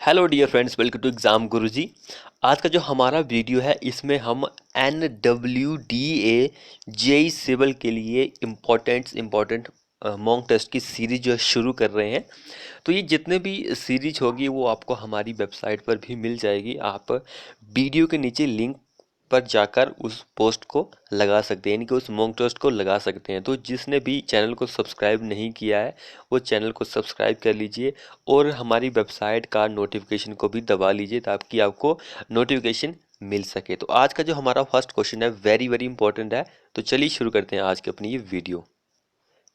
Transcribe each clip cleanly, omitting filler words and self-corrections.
Hello dear friends, welcome to exam Guruji. आज का जो हमारा वीडियो है इसमें हम NWDA जेई सिविल के लिए इम्पोर्टेंट मॉक टेस्ट की सीरीज जो है शुरू कर रहे हैं। तो ये जितने भी सीरीज होगी वो आपको हमारी वेबसाइट पर भी मिल जाएगी। आप वीडियो के नीचे लिंक पर जाकर उस पोस्ट को लगा सकते हैं, यानी कि उस मॉक टेस्ट को लगा सकते हैं। तो जिसने भी चैनल को सब्सक्राइब नहीं किया है वो चैनल को सब्सक्राइब कर लीजिए और हमारी वेबसाइट का नोटिफिकेशन को भी दबा लीजिए ताकि आपको नोटिफिकेशन मिल सके। तो आज का जो हमारा फर्स्ट क्वेश्चन है वेरी वेरी इंपॉर्टेंट है। तो चलिए शुरू करते हैं आज की अपनी ये वीडियो।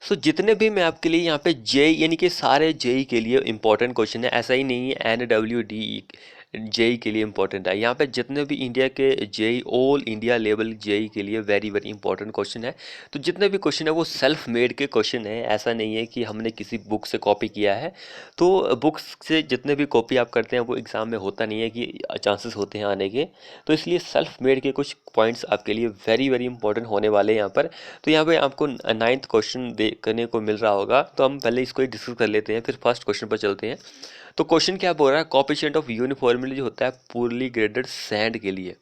जितने भी मैं आपके लिए यहाँ पे जेई यानी कि सारे जेई के लिए इंपॉर्टेंट क्वेश्चन है, ऐसा ही नहीं है NWDE जेई के लिए इंपॉर्टेंट है। यहाँ पे जितने भी इंडिया के JE all India level JE के लिए वेरी वेरी इंपॉर्टेंट क्वेश्चन है। तो जितने भी क्वेश्चन है वो सेल्फ मेड के क्वेश्चन है, ऐसा नहीं है कि हमने किसी बुक से कॉपी किया है। तो बुक्स से जितने भी कॉपी आप करते हैं वो एग्ज़ाम में होता नहीं है कि चांसेस होते हैं आने के। तो इसलिए सेल्फ मेड के कुछ पॉइंट्स आपके लिए वेरी वेरी इंपॉर्टेंट होने वाले हैं यहाँ पर। तो यहाँ पे आपको नाइन्थ क्वेश्चन देखने को मिल रहा होगा, तो हम पहले इसको ही डिस्कस कर लेते हैं फिर फर्स्ट क्वेश्चन पर चलते हैं। तो क्वेश्चन क्या बोल रहा है, कोएफिशिएंट ऑफ यूनिफॉर्मिटी जो होता है पूरली ग्रेडेड सैंड के लिए।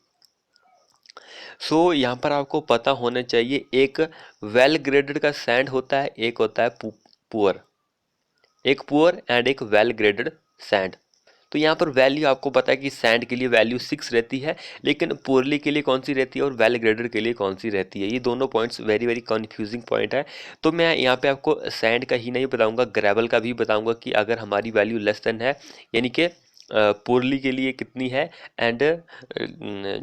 यहाँ पर आपको पता होना चाहिए, एक वेल ग्रेडेड का सैंड होता है, एक होता है पुअर, एक पुअर एंड एक वेल ग्रेडेड सैंड। तो यहाँ पर वैल्यू आपको पता है कि सैंड के लिए वैल्यू 6 रहती है, लेकिन पुअरली के लिए कौन सी रहती है और वेल ग्रेडेड के लिए कौन सी रहती है। ये दोनों points very very confusing point है। तो मैं यहाँ पे आपको सैंड का ही नहीं बताऊंगा, ग्रेवल का भी बताऊंगा कि अगर हमारी वैल्यू लेस देन है यानी कि पुअरली के लिए कितनी है एंड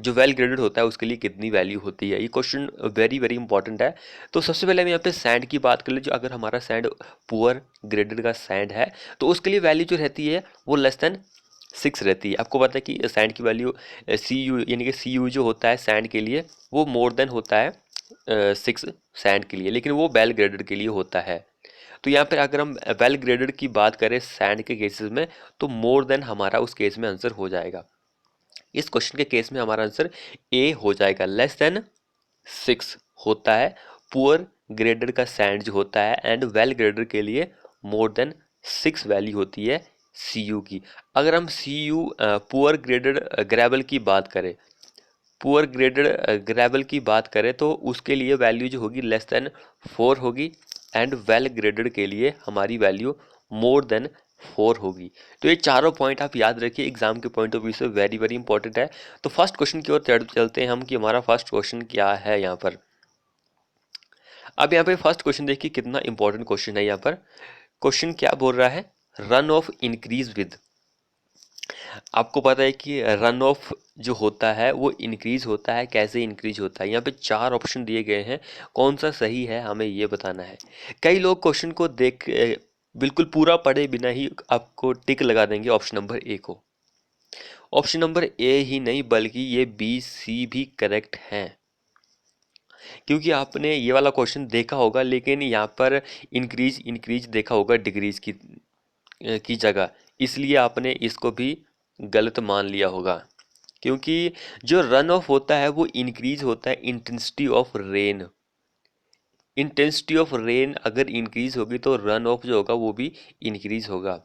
जो वेल ग्रेडेड होता है उसके लिए कितनी वैल्यू होती है। ये क्वेश्चन वेरी वेरी इंपॉर्टेंट है। तो सबसे पहले हम यहाँ पे सैंड की बात कर ले, जो अगर हमारा सैंड पुअर ग्रेडेड का सैंड है तो उसके लिए वैल्यू जो रहती है वो लेस देन 6 रहती है। आपको पता है कि सैंड की वैल्यू CU यानी कि CU जो होता है सैंड के लिए वो मोर देन होता है 6 सैंड के लिए, लेकिन वो वेल ग्रेडेड के लिए होता है। तो यहाँ पर अगर हम वेल ग्रेडेड की बात करें सैंड के केसेस में तो मोर देन हमारा उस केस में आंसर हो जाएगा। इस क्वेश्चन के केस में हमारा आंसर ए हो जाएगा, लेस देन 6 होता है पुअर ग्रेडेड का सैंड जो होता है एंड वेल ग्रेडेड के लिए मोर देन 6 वैल्यू होती है CU की। अगर हम CU पुअर ग्रेडेड ग्रेवल की बात करें, पुअर ग्रेडेड ग्रेवल की बात करें तो उसके लिए वैल्यू जो होगी लेस देन 4 होगी एंड वेल ग्रेडेड के लिए हमारी वैल्यू मोर देन 4 होगी। तो ये चारों पॉइंट आप याद रखिए, एग्जाम के पॉइंट ऑफ व्यू से वेरी वेरी इंपॉर्टेंट है। तो फर्स्ट क्वेश्चन की ओर चलते हैं हम कि हमारा फर्स्ट क्वेश्चन क्या है यहाँ पर। अब यहाँ पे फर्स्ट क्वेश्चन देखिए कितना इंपॉर्टेंट क्वेश्चन है। यहाँ पर क्वेश्चन क्या बोल रहा है, रन ऑफ इंक्रीज विद। आपको पता है कि रन ऑफ जो होता है वो इंक्रीज होता है, कैसे इंक्रीज होता है। यहाँ पे 4 ऑप्शन दिए गए हैं, कौन सा सही है हमें ये बताना है। कई लोग क्वेश्चन को देख बिल्कुल पूरा पढ़े बिना ही आपको टिक लगा देंगे ऑप्शन नंबर ए को। ऑप्शन नंबर ए ही नहीं बल्कि ये B, C भी करेक्ट है, क्योंकि आपने ये वाला क्वेश्चन देखा होगा लेकिन यहाँ पर इंक्रीज इंक्रीज देखा होगा डिग्रीज की जगह, इसलिए आपने इसको भी गलत मान लिया होगा। क्योंकि जो रन ऑफ होता है वो इंक्रीज होता है intensity of rain. Intensity of rain अगर इंक्रीज होगी तो रन ऑफ जो होगा वो भी इंक्रीज होगा।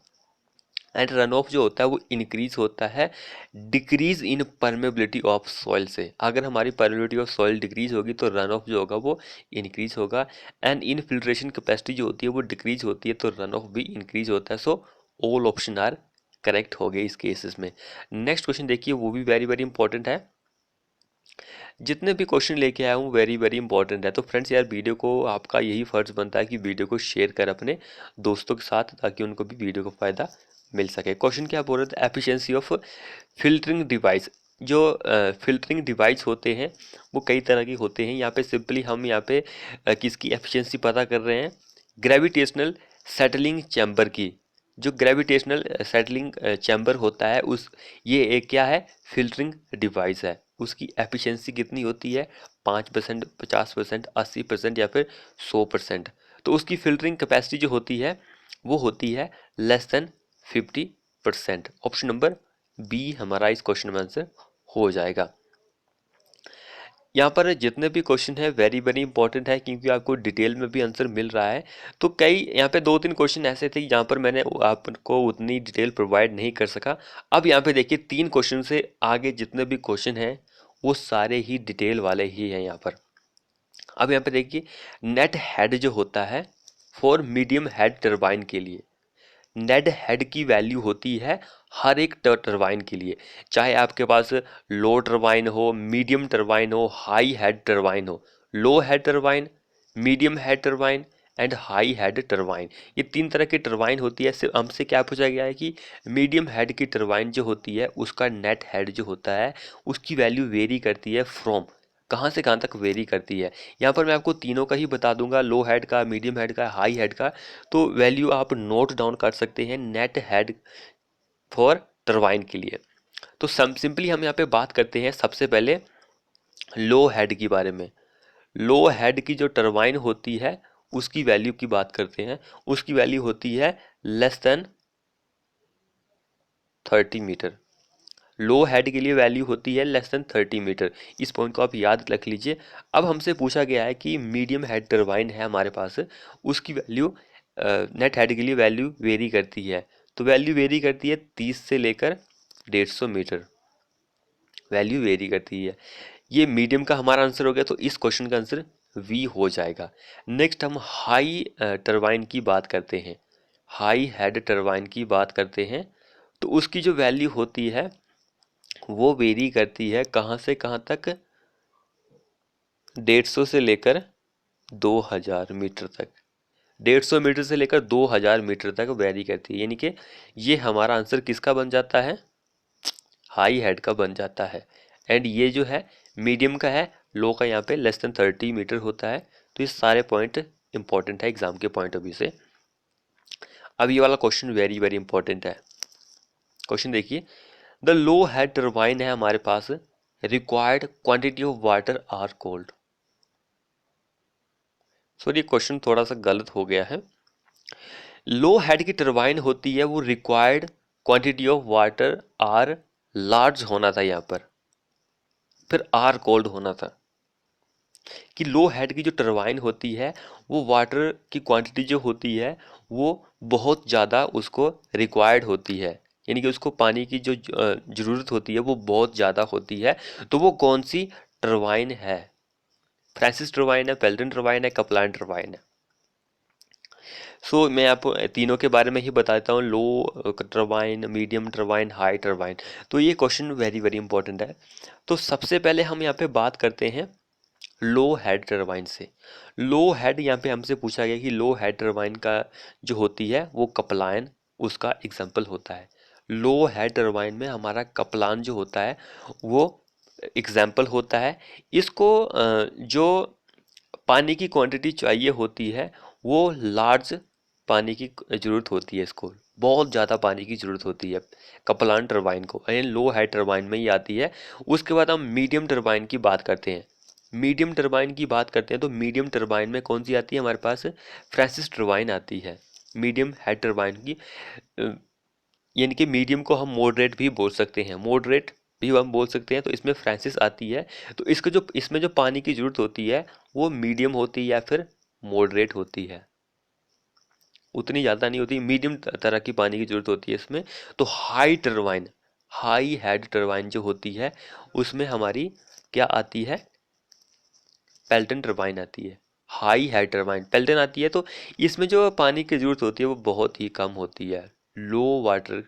एंड रन ऑफ जो होता है वो इंक्रीज होता है decrease in permeability of soil से। अगर हमारी परमेबिलिटी ऑफ सॉइल डिक्रीज होगी तो रन ऑफ जो होगा वो इंक्रीज होगा। एंड इन फिल्ट्रेशन कैपेसिटी जो होती है वो डिक्रीज होती है तो रन ऑफ भी इंक्रीज होता है। So all option are correct हो गए इस केसेस में। नेक्स्ट क्वेश्चन देखिए, वो भी वेरी वेरी इंपॉर्टेंट है। जितने भी क्वेश्चन लेके आया हूँ वेरी वेरी इंपॉर्टेंट है। तो फ्रेंड्स यार वीडियो को आपका यही फर्ज बनता है कि वीडियो को शेयर कर अपने दोस्तों के साथ ताकि उनको भी वीडियो का फ़ायदा मिल सके। क्वेश्चन क्या बोल रहे थे, एफिशिएंसी ऑफ फिल्टरिंग डिवाइस। जो फिल्टरिंग डिवाइस होते हैं वो कई तरह के होते हैं। यहाँ पे सिंपली हम यहाँ पे किसकी एफिशिएंसी पता कर रहे हैं, ग्रेविटेशनल सेटलिंग चैम्बर की। जो ग्रेविटेशनल सेटलिंग चैम्बर होता है उस ये एक क्या है, फिल्टरिंग डिवाइस है। उसकी एफिशिएंसी कितनी होती है, 5%, 50%, 80% या फिर 100%। तो उसकी फिल्टरिंग कैपेसिटी जो होती है वो होती है less than 50%। Option number B हमारा इस क्वेश्चन में आंसर हो जाएगा। यहाँ पर जितने भी क्वेश्चन है वेरी वेरी इंपॉर्टेंट है, क्योंकि आपको डिटेल में भी आंसर मिल रहा है। तो कई यहाँ पे 2-3 क्वेश्चन ऐसे थे जहाँ पर मैंने आपको उतनी डिटेल प्रोवाइड नहीं कर सका। अब यहाँ पे देखिए 3 क्वेश्चन से आगे जितने भी क्वेश्चन हैं वो सारे ही डिटेल वाले ही हैं यहाँ पर। अब यहाँ पे देखिए नेट हेड जो होता है फॉर मीडियम हेड टरबाइन के लिए, नेट हेड की वैल्यू होती है हर एक टरबाइन के लिए, चाहे आपके पास लो टरबाइन हो, मीडियम टरबाइन हो, हाई हेड टरबाइन हो। Low head turbine, medium head turbine and high head turbine, ये 3 तरह की टरबाइन होती है। सिर्फ हमसे क्या पूछा गया है कि मीडियम हेड की टरबाइन जो होती है उसका नेट हेड जो होता है उसकी वैल्यू वेरी करती है फ्रॉम, कहाँ से कहाँ तक वेरी करती है। यहाँ पर मैं आपको तीनों का ही बता दूंगा, लो हेड का, मीडियम हेड का, हाई हेड का। तो वैल्यू आप नोट डाउन कर सकते हैं नेट हेड फॉर टरबाइन के लिए। तो सिंपली हम यहाँ पे बात करते हैं सबसे पहले लो हेड के बारे में। लो हेड की जो टरबाइन होती है उसकी वैल्यू की बात करते हैं। उसकी वैल्यू होती है लेस देन 30 मीटर। लो हेड के लिए वैल्यू होती है लेस देन 30 मीटर। इस पॉइंट को आप याद रख लीजिए। अब हमसे पूछा गया है कि मीडियम हेड टरबाइन है हमारे पास, उसकी वैल्यू नेट हेड के लिए वैल्यू वेरी करती है। तो वैल्यू वेरी करती है 30 से लेकर 150 मीटर, वैल्यू वेरी करती है। ये मीडियम का हमारा आंसर हो गया, तो इस क्वेश्चन का आंसर वी हो जाएगा। नेक्स्ट हम हाई टरबाइन की बात करते हैं, हाई हेड टरबाइन की बात करते हैं। तो उसकी जो वैल्यू होती है वो वेरी करती है कहाँ से कहाँ तक, 150 से लेकर 2000 मीटर तक। 150 मीटर से लेकर 2000 मीटर तक वेरी करती है, यानी कि ये हमारा आंसर किसका बन जाता है, हाई हेड का बन जाता है। एंड ये जो है मीडियम का है, लो का यहाँ पे लेस देन 30 मीटर होता है। तो ये सारे पॉइंट इंपॉर्टेंट है एग्जाम के पॉइंट ऑफ व्यू से। अब ये वाला क्वेश्चन वेरी वेरी इंपॉर्टेंट है। क्वेश्चन देखिए, द लो हेड टरबाइन है हमारे पास, required quantity of water are cold. Sorry question थोड़ा सा गलत हो गया है। लो हेड की टरबाइन होती है वो required quantity of water are large होना था यहाँ पर, फिर आर कोल्ड होना था। कि लो हेड की जो टरबाइन होती है वो वाटर की क्वांटिटी जो होती है वो बहुत ज़्यादा उसको रिक्वायर्ड होती है, यानी कि उसको पानी की जो ज़रूरत होती है वो बहुत ज़्यादा होती है। तो वो कौन सी टरबाइन है, फ्रांसिस टरबाइन है, पेल्टन टरबाइन है, कपलान टरबाइन है। सो मैं आपको तीनों के बारे में ही बताता हूँ, low turbine, medium turbine, high turbine. तो ये क्वेश्चन वेरी वेरी इंपॉर्टेंट है। तो सबसे पहले हम यहाँ पे बात करते हैं लो हेड टरबाइन से। लो हेड यहाँ पे हमसे पूछा गया कि लो हेड टरबाइन का जो होती है वो कपलान उसका एग्जाम्पल होता है। लो हेड टरबाइन में हमारा कपलान जो होता है वो एग्जाम्पल होता है। इसको जो पानी की क्वांटिटी चाहिए होती है वो लार्ज पानी की ज़रूरत होती है, इसको बहुत ज़्यादा पानी की ज़रूरत होती है कपलान टरबाइन को, यानी लो हेड टरबाइन में ही आती है। उसके बाद हम मीडियम टरबाइन की बात करते हैं। मीडियम टरबाइन की बात करते हैं तो मीडियम टरबाइन में कौन सी आती है हमारे पास, फ्रांसिस टरबाइन आती है मीडियम हेड टरबाइन की। यानी कि मीडियम को हम मॉडरेट भी बोल सकते हैं, मॉडरेट भी हम बोल सकते हैं। तो इसमें फ्रांसिस आती है। तो इसको जो इसमें जो पानी की ज़रूरत होती है वो मीडियम होती है या फिर मॉडरेट होती है, उतनी ज़्यादा नहीं होती, मीडियम तरह की पानी की ज़रूरत होती है इसमें। तो high turbine, high head turbine जो होती है उसमें हमारी क्या आती है, पेल्टन टरबाइन आती है। हाई हेड टरबाइन पेल्टन आती है। तो इसमें जो पानी की ज़रूरत होती है वो बहुत ही कम होती है, लो वाटर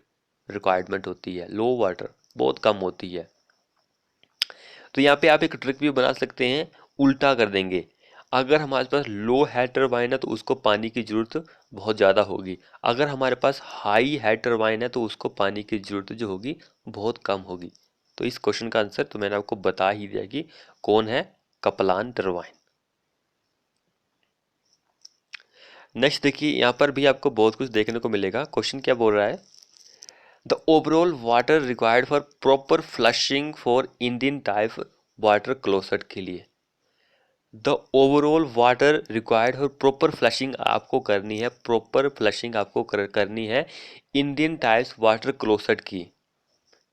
रिक्वायरमेंट होती है, लो वाटर बहुत कम होती है। तो यहाँ पे आप एक ट्रिक भी बना सकते हैं, उल्टा कर देंगे। अगर हमारे पास लो हेड टरबाइन है तो उसको पानी की ज़रूरत बहुत ज़्यादा होगी, अगर हमारे पास हाई हेड टरबाइन है तो उसको पानी की ज़रूरत जो होगी बहुत कम होगी। तो इस क्वेश्चन का आंसर तो मैंने आपको बता ही दिया कि कौन है, कपलान टरबाइन। नेक्स्ट देखिए, यहाँ पर भी आपको बहुत कुछ देखने को मिलेगा। क्वेश्चन क्या बोल रहा है, the overall water required for proper flushing for Indian type water closet के लिए। The overall water required for proper flushing आपको करनी है, प्रॉपर फ्लशिंग आपको करनी है इंडियन टाइप्स वाटर क्लोसेट की,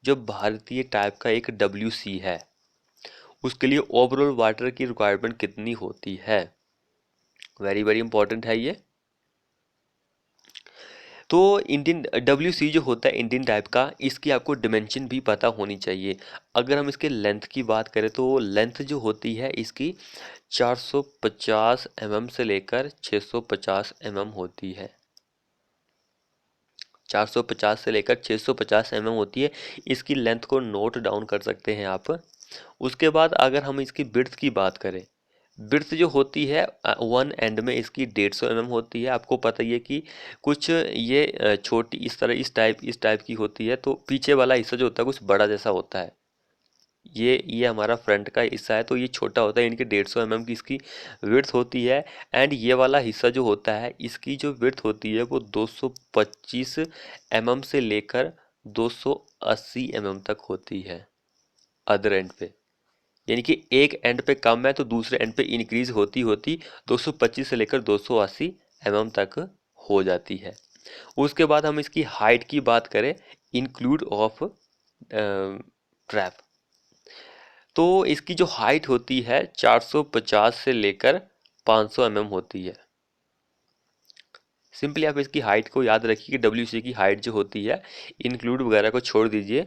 जो भारतीय टाइप का एक WC है उसके लिए ओवरऑल वाटर की रिक्वायरमेंट कितनी होती है। वेरी वेरी इंपॉर्टेंट है ये। तो इंडियन WC जो होता है इंडियन टाइप का, इसकी आपको डिमेंशन भी पता होनी चाहिए। अगर हम इसके लेंथ की बात करें तो लेंथ जो होती है इसकी 450 mm से लेकर 650 mm होती है। 450 से लेकर 650 mm होती है। इसकी लेंथ को नोट डाउन कर सकते हैं आप। उसके बाद अगर हम इसकी बिड्थ की बात करें, बिड्थ जो होती है वन एंड में इसकी 150 mm होती है। आपको पता ही है कि कुछ ये छोटी इस टाइप की होती है, तो पीछे वाला हिस्सा जो होता है कुछ बड़ा जैसा होता है। ये हमारा फ्रंट का हिस्सा है, तो ये छोटा होता है। इनकी 150 mm की इसकी विड्थ होती है। एंड ये वाला हिस्सा जो होता है इसकी जो विड्थ होती है वो 225 mm से लेकर 280 mm तक होती है अदर एंड पे। यानी कि एक एंड पे कम है तो दूसरे एंड पे इंक्रीज होती होती 225 से लेकर 280 mm तक हो जाती है। उसके बाद हम इसकी हाइट की बात करें, इंक्लूड ऑफ ट्रैप, तो इसकी जो हाइट होती है 450 से लेकर 500 mm होती है। सिंपली आप इसकी हाइट को याद रखिए कि WC की हाइट जो होती है, इंक्लूड वगैरह को छोड़ दीजिए,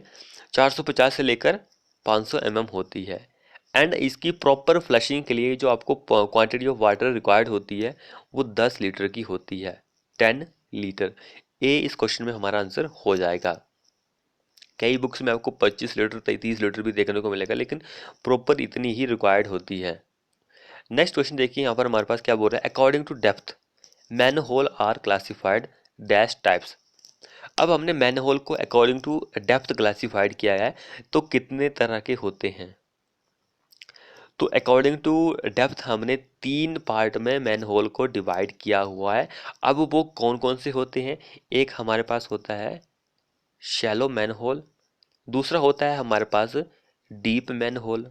450 से लेकर 500 mm होती है। एंड इसकी प्रॉपर फ्लशिंग के लिए जो आपको क्वांटिटी ऑफ वाटर रिक्वायर्ड होती है वो 10 लीटर की होती है, 10 लीटर। ए इस क्वेश्चन में हमारा आंसर हो जाएगा। कई बुक्स में आपको 25 लीटर 30 लीटर भी देखने को मिलेगा, लेकिन प्रॉपर इतनी ही रिक्वायर्ड होती है। नेक्स्ट क्वेश्चन देखिए, यहाँ पर हमारे पास क्या बोल रहा है, according to depth manhole are classified dash types. अब हमने मैन होल को अकॉर्डिंग टू डेप्थ क्लासिफाइड किया है, तो कितने तरह के होते हैं। तो अकॉर्डिंग टू डेप्थ हमने 3 पार्ट में मैन होल को डिवाइड किया हुआ है। अब वो कौन कौन से होते हैं, एक हमारे पास होता है शैलो मैन होल, दूसरा होता है हमारे पास deep manhole,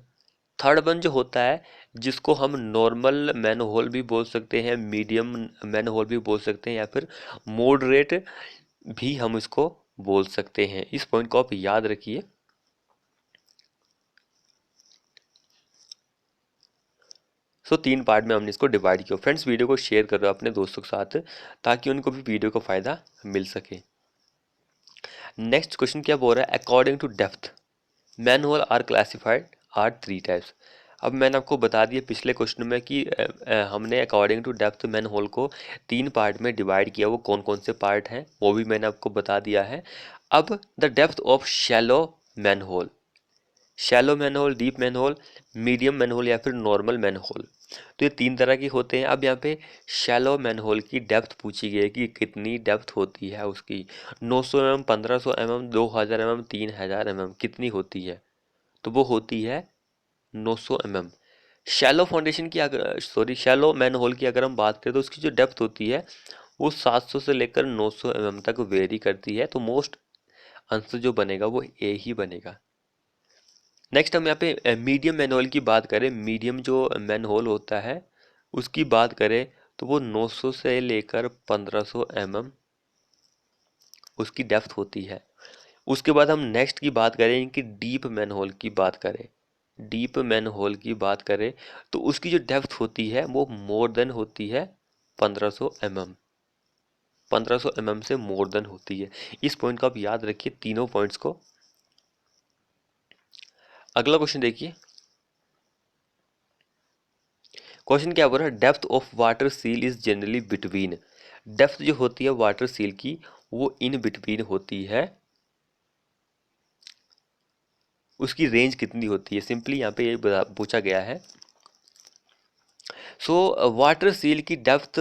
third one जो होता है जिसको हम नॉर्मल मैन होल भी बोल सकते हैं, मीडियम मैन होल भी बोल सकते हैं, या फिर मॉडरेट भी हम इसको बोल सकते हैं। इस पॉइंट को आप याद रखिए। सो 3 पार्ट में हमने इसको डिवाइड किया। फ्रेंड्स वीडियो को शेयर कर दो अपने दोस्तों के साथ ताकि उनको भी वीडियो का फ़ायदा मिल सके। नेक्स्ट क्वेश्चन क्या बोल रहा है, according to depth manhole are classified are 3 types. अब मैंने आपको बता दिया पिछले क्वेश्चन में कि हमने according to depth manhole को 3 पार्ट में डिवाइड किया। वो कौन कौन से पार्ट हैं वो भी मैंने आपको बता दिया है। अब the depth of shallow manhole, shallow manhole, deep manhole, medium manhole या फिर नॉर्मल मैन होल, तो ये 3 तरह की होते हैं। अब यहाँ पे शैलो मैन होल की डेप्थ पूछी गई है कि कितनी डेप्थ होती है उसकी, 900 mm, 1500 mm, 2000 mm, 3000 mm कितनी होती है, तो वो होती है 900 mm। शैलो फाउंडेशन की अगर शैलो मैन होल की अगर हम बात करें तो उसकी जो डेप्थ होती है वो 700 से लेकर 900 mm तक वेरी करती है। तो मोस्ट आंसर जो बनेगा वो ए ही बनेगा। नेक्स्ट हम यहाँ पे मीडियम मैन होल की बात करें, मीडियम जो मैन होल होता है उसकी बात करें तो वो 900 से लेकर 1500 mm उसकी डेप्थ होती है। उसके बाद हम नेक्स्ट की बात करें कि डीप मैन होल की बात करें, डीप मैन होल की बात करें तो उसकी जो डेप्थ होती है वो मोर देन होती है 1500 mm, 1500 mm से मोर देन होती है। इस पॉइंट को आप याद रखिए, तीनों पॉइंट्स को। अगला क्वेश्चन देखिए, क्वेश्चन क्या बोल रहा है, depth of water seal is generally between. Depth जो होती है वाटर सील की वो इन बिटवीन होती है, उसकी रेंज कितनी होती है, सिंपली यहाँ पे ये पूछा गया है। सो वाटर सील की डेप्थ,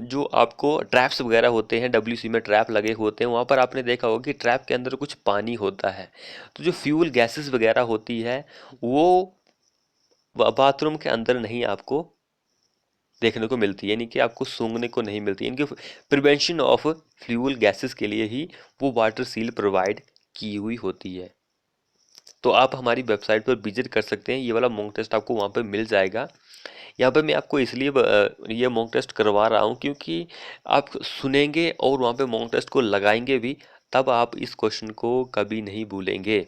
जो आपको ट्रैप्स वगैरह होते हैं, WC में ट्रैप लगे होते हैं, वहाँ पर आपने देखा होगा कि ट्रैप के अंदर कुछ पानी होता है। तो जो फ्यूल गैसेस वगैरह होती है वो बाथरूम के अंदर नहीं आपको देखने को मिलती है, यानी कि आपको सूंघने को नहीं मिलती। इनके प्रिवेंशन ऑफ फ्यूल गैसेस के लिए ही वो वाटर सील प्रोवाइड की हुई होती है। तो आप हमारी वेबसाइट पर विजिट कर सकते हैं, ये वाला मॉक टेस्ट आपको वहाँ पर मिल जाएगा। यहाँ पे मैं आपको इसलिए ये मॉक टेस्ट करवा रहा हूँ क्योंकि आप सुनेंगे और वहाँ पे मॉक टेस्ट को लगाएंगे भी, तब आप इस क्वेश्चन को कभी नहीं भूलेंगे।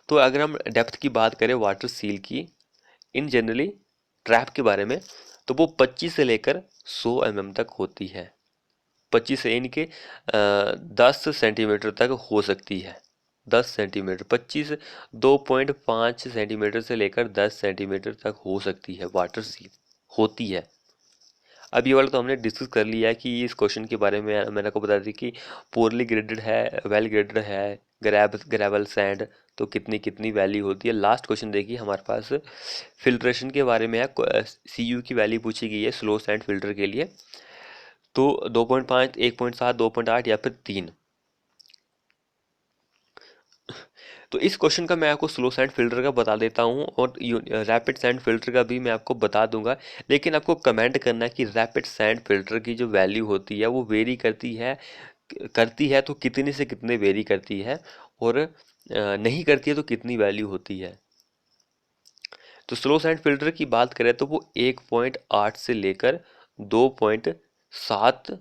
तो अगर हम डेप्थ की बात करें वाटर सील की इन जनरली ट्रैप के बारे में, तो वो 25 से लेकर 100 mm तक होती है। 25 से इनके 10 सेंटीमीटर तक हो सकती है। 10 सेंटीमीटर 25 2.5 सेंटीमीटर से लेकर 10 सेंटीमीटर तक हो सकती है वाटर सील होती है। अब ये वाला तो हमने डिस्कस कर लिया है कि इस क्वेश्चन के बारे में मैंने आपको बता दी कि पोरली ग्रेडेड है, वेल ग्रेडेड है, ग्रेवल सैंड, तो कितनी कितनी वैल्यू होती है। लास्ट क्वेश्चन देखिए हमारे पास फिल्ट्रेशन के बारे में है। CU की वैल्यू पूछी गई है स्लो सैंड फिल्टर के लिए, तो 2.5, 1.7, 2.8 या फिर 3। तो इस क्वेश्चन का मैं आपको स्लो सैंड फिल्टर का बता देता हूँ और रैपिड सैंड फिल्टर का भी मैं आपको बता दूंगा। लेकिन आपको कमेंट करना है कि रैपिड सैंड फिल्टर की जो वैल्यू होती है वो वेरी करती है तो कितनी से कितने वेरी करती है, और नहीं करती है तो कितनी वैल्यू होती है। तो स्लो सैंड फिल्टर की बात करें तो वो 1.8 से लेकर 2.7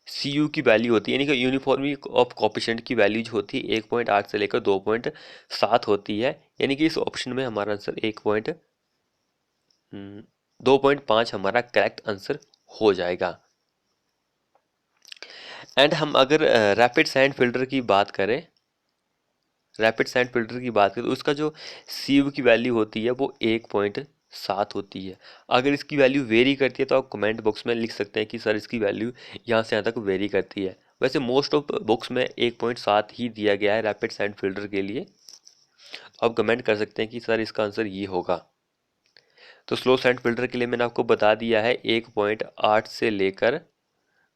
CU की वैल्यू होती है, यानी कि यूनिफॉर्मिटी ऑफ कोएफिशिएंट की वैल्यू जो होती है 1.8 से लेकर 2.7 होती है। यानी कि इस ऑप्शन में हमारा आंसर 2.5 हमारा करेक्ट आंसर हो जाएगा। एंड हम अगर रैपिड सैंड फिल्टर की बात करें, तो उसका जो CU की वैल्यू होती है वो 1.7 होती है। अगर इसकी वैल्यू वेरी करती है तो आप कमेंट बॉक्स में लिख सकते हैं कि सर इसकी वैल्यू यहाँ से यहाँ तक वेरी करती है। वैसे मोस्ट ऑफ बुक्स में 1.7 ही दिया गया है रैपिड सैंड फिल्टर के लिए। तो आप कमेंट कर सकते हैं कि सर इसका आंसर ये होगा। तो स्लो सैंड फिल्टर के लिए मैंने आपको बता दिया है 1.8 से लेकर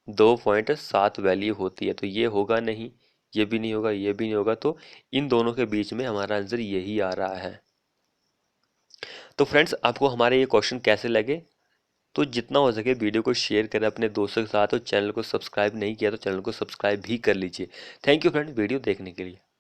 2.7 वैल्यू होती है, तो ये होगा नहीं, ये भी नहीं होगा, ये भी नहीं होगा, तो इन दोनों के बीच में हमारा आंसर यही आ रहा है। तो फ्रेंड्स आपको हमारे ये क्वेश्चन कैसे लगे, तो जितना हो सके वीडियो को शेयर करें अपने दोस्तों के साथ, और चैनल को सब्सक्राइब नहीं किया तो चैनल को सब्सक्राइब भी कर लीजिए। थैंक यू फ्रेंड वीडियो देखने के लिए।